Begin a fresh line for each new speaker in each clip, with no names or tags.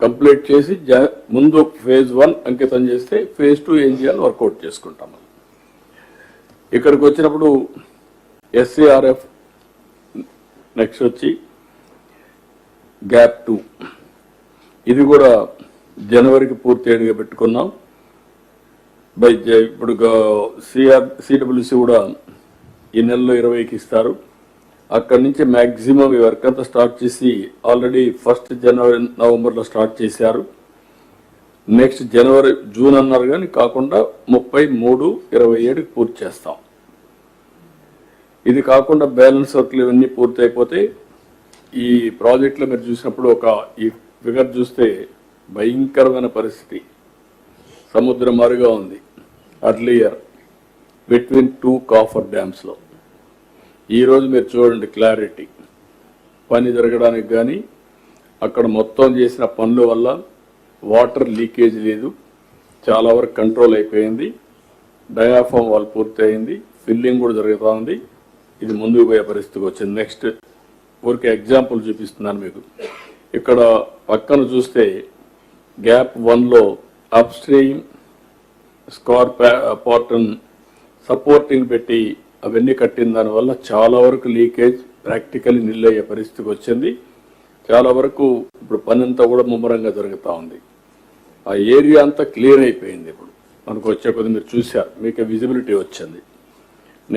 Complete చేసి ముందు phase 1 అంకితం చేస్తే ఫేజ్ 2 ఏం చేయాలో వర్కౌట్ చేసుకుంటాం. ఇక్కడికి వచ్చినప్పుడు SCRF నెక్స్ట్ వచ్చి గ్యాప్ 2 ఇది కూడా జనవరికి పూర్తి అయ్యేదిగా పెట్టుకున్నాం. ఇప్పుడు CWC కూడా ఈ నెలలో 20కి ఇస్తారు. అక్కడి నుంచి మ్యాక్సిమం ఈ వర్క్ అంతా స్టార్ట్ చేసి ఆల్రెడీ 1 జనవరి నవంబర్లో స్టార్ట్ చేశారు. నెక్స్ట్ జూన్ అన్నారు కానీ కాకుండా 30/3/27కి పూర్తి చేస్తాం. ఇది కాకుండా బ్యాలెన్స్ వర్క్లు ఇవన్నీ పూర్తి అయిపోతే ఈ ప్రాజెక్ట్లో మీరు చూసినప్పుడు ఈ ఫిగర్ చూస్తే భయంకరమైన పరిస్థితి, సముద్రం మారుగా ఉంది. అర్లియర్ బిట్వీన్ 2 కాఫర్ డ్యామ్స్లో ఈరోజు మీరు చూడండి క్లారిటీ, పని జరగడానికి కానీ అక్కడ మొత్తం చేసిన పనుల వల్ల వాటర్ లీకేజ్ లేదు, చాలా వరకు కంట్రోల్ అయిపోయింది. డయాఫామ్ వాల్ పూర్తి అయింది, ఫిల్లింగ్ కూడా జరుగుతూ ఉంది. ఇది ముందుకు పోయే పరిస్థితికి వచ్చింది. నెక్స్ట్ ఊరికే ఎగ్జాంపుల్ చూపిస్తున్నాను మీకు. ఇక్కడ పక్కన చూస్తే గ్యాప్ 1లో అప్ స్ట్రీమ్ స్కార్ పార్టన్ సపోర్టింగ్ పెట్టి అవన్నీ కట్టిన దానివల్ల చాలా వరకు లీకేజ్ ప్రాక్టికల్లీ నిల్లయ్యే పరిస్థితికి వచ్చింది. చాలా వరకు ఇప్పుడు పని అంతా కూడా ముమ్మరంగా జరుగుతూ ఉంది. ఆ ఏరియా అంతా క్లియర్ అయిపోయింది. ఇప్పుడు మనకు వచ్చే కొద్ది మీరు చూశారు, మీకు విజిబిలిటీ వచ్చింది.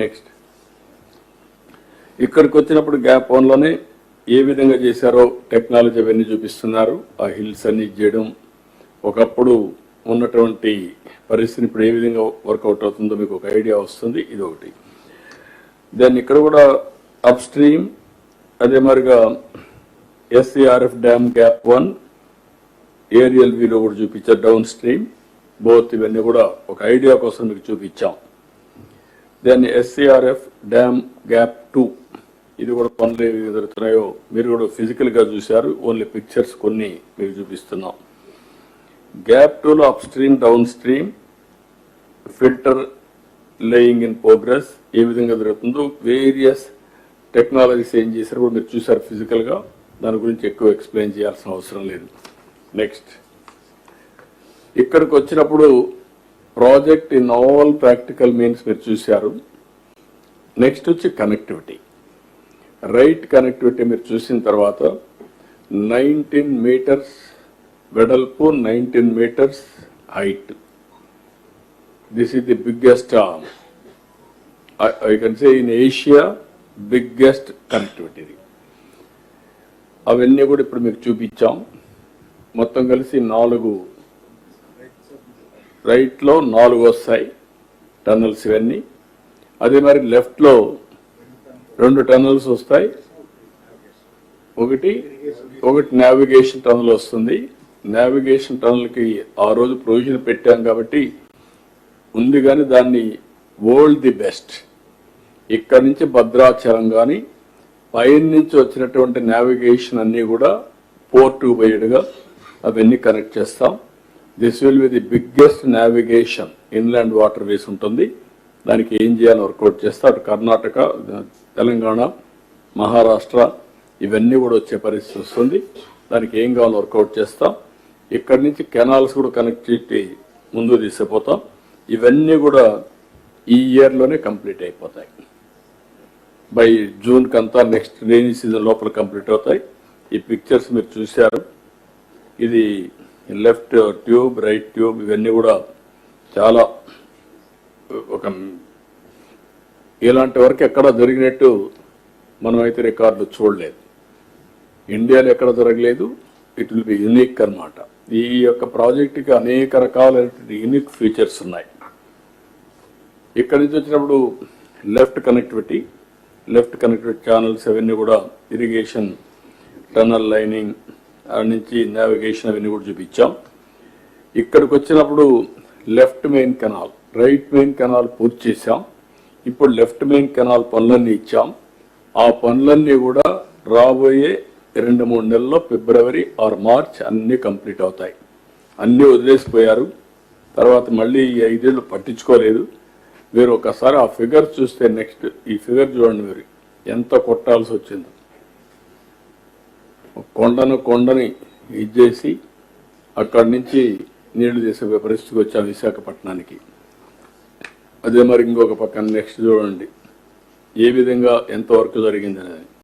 నెక్స్ట్ ఇక్కడికి వచ్చినప్పుడు గ్యాప్ 1లోనే ఏ విధంగా చేశారో టెక్నాలజీ అవన్నీ చూపిస్తున్నారు. ఆ హిల్స్ అన్ని చేయడం, ఒకప్పుడు ఉన్నటువంటి పరిస్థితిని ఇప్పుడు ఏ విధంగా వర్కౌట్ అవుతుందో మీకు ఒక ఐడియా వస్తుంది. ఇది ఒకటి. దాన్ని ఇక్కడ కూడా అప్ స్ట్రీమ్, అదే మరిగా SCRF డ్యామ్ గ్యాప్ 1 ఏరియల్ వ్యూలో కూడా చూపించారు. డౌన్ స్ట్రీమ్ బోత్ ఇవన్నీ కూడా ఒక ఐడియా కోసం మీకు చూపించాం. దాన్ని SCRF డ్యామ్ గ్యాప్ 2 ఇది కూడా పనులు ఏవి జరుగుతున్నాయో మీరు కూడా ఫిజికల్గా చూశారు, ఓన్లీ పిక్చర్స్ కొన్ని మీకు చూపిస్తున్నాం. గ్యాప్ 2లో upstream downstream filter laying in progress ఏ విధంగా జరుగుతుందో వేరియస్ టెక్నాలజీస్ ఏం చేశారు కూడా మీరు చూశారు ఫిజికల్గా. దాని గురించి ఎక్కువ ఎక్స్ప్లెయిన్ చేయాల్సిన అవసరం లేదు. నెక్స్ట్ ఇక్కడికి వచ్చినప్పుడు project in all practical means మీరు చూశారు. నెక్స్ట్ వచ్చి కనెక్టివిటీ, రైట్ కనెక్టివిటీ మీరు చూసిన తర్వాత 19 మీటర్స్ వెడల్పు, 19 meters height. This is the biggest I can say in Asia biggest connectivity. అవన్నీ కూడా ఇప్పుడు మీకు చూపించాం. మొత్తం కలిసి 4 రైట్లో 4 వస్తాయి టన్నల్స్ ఇవన్నీ. అదే మరి లెఫ్ట్లో 2 టన్నల్స్ వస్తాయి. ఒకటి నావిగేషన్ టన్నల్ వస్తుంది. నావిగేషన్ టన్నల్కి ఆ రోజు ప్రొవిజన్ పెట్టాం కాబట్టి ఉంది, కానీ దాన్ని వరల్డ్ ది బెస్ట్. ఇక్కడి నుంచి భద్రాచలం కానీ పైన నుంచి వచ్చినటువంటి నావిగేషన్ అన్నీ కూడా పోర్టు పోయేడుగా అవన్నీ కనెక్ట్ చేస్తాం. This will be the biggest navigation inland water ways ఉంటుంది. దానికి ఏం చేయాలని వర్కౌట్ చేస్తా. అటు కర్ణాటక, తెలంగాణ, మహారాష్ట్ర ఇవన్నీ కూడా వచ్చే పరిస్థితి వస్తుంది. దానికి ఏం కావాలో వర్కౌట్ చేస్తాం. ఇక్కడి నుంచి కెనాల్స్ కూడా కనెక్ట్ చేసి ముందు తీసుకుపోతాం. ఇవన్నీ కూడా ఈ ఇయర్లోనే కంప్లీట్ అయిపోతాయి. బై జూన్ కంతా నెక్స్ట్ రైనీ సీజన్ లోపల కంప్లీట్ అవుతాయి. ఈ పిక్చర్స్ మీరు చూశారు. ఇది లెఫ్ట్ ట్యూబ్, రైట్ ట్యూబ్ ఇవన్నీ కూడా చాలా ఒక ఇలాంటి వరకు ఎక్కడ జరిగినట్టు మనమైతే రికార్డులు చూడలేదు. ఇండియాలో ఎక్కడ జరగలేదు. ఇట్ విల్ బి యూనిక్ అన్నమాట. ఈ యొక్క ప్రాజెక్టుకి అనేక రకాలైనటువంటి యూనిక్ ఫీచర్స్ ఉన్నాయి. ఇక్కడి నుంచి వచ్చినప్పుడు లెఫ్ట్ కనెక్టివిటీ ఛానల్స్ అవన్నీ కూడా ఇరిగేషన్, టనల్ లైనింగ్ నుంచి నావిగేషన్ అవన్నీ కూడా చూపించాం. ఇక్కడికి వచ్చినప్పుడు left main canal, right main canal పూర్తి చేశాం. ఇప్పుడు లెఫ్ట్ మెయిన్ కెనాల్ పనులన్నీ ఇచ్చాం. ఆ పనులన్నీ కూడా రాబోయే 2-3 నెలల్లో ఫిబ్రవరి ఆర్ మార్చ్ అన్నీ కంప్లీట్ అవుతాయి. అన్నీ వదిలేసిపోయారు. తర్వాత మళ్ళీ ఈ 5 ఏళ్ళు పట్టించుకోలేదు. మీరు ఒకసారి ఆ ఫిగర్ చూస్తే నెక్స్ట్ ఈ ఫిగర్ చూడండి, మీరు ఎంత కొట్టాల్సి వచ్చిందో కొండని ఇచ్చేసి అక్కడి నుంచి నీళ్లు తీసే పరిస్థితికి వచ్చాం విశాఖపట్నానికి. అదే మరి ఇంకొక పక్కన నెక్స్ట్ చూడండి ఏ విధంగా ఎంత వర్క్ జరిగిందనేది.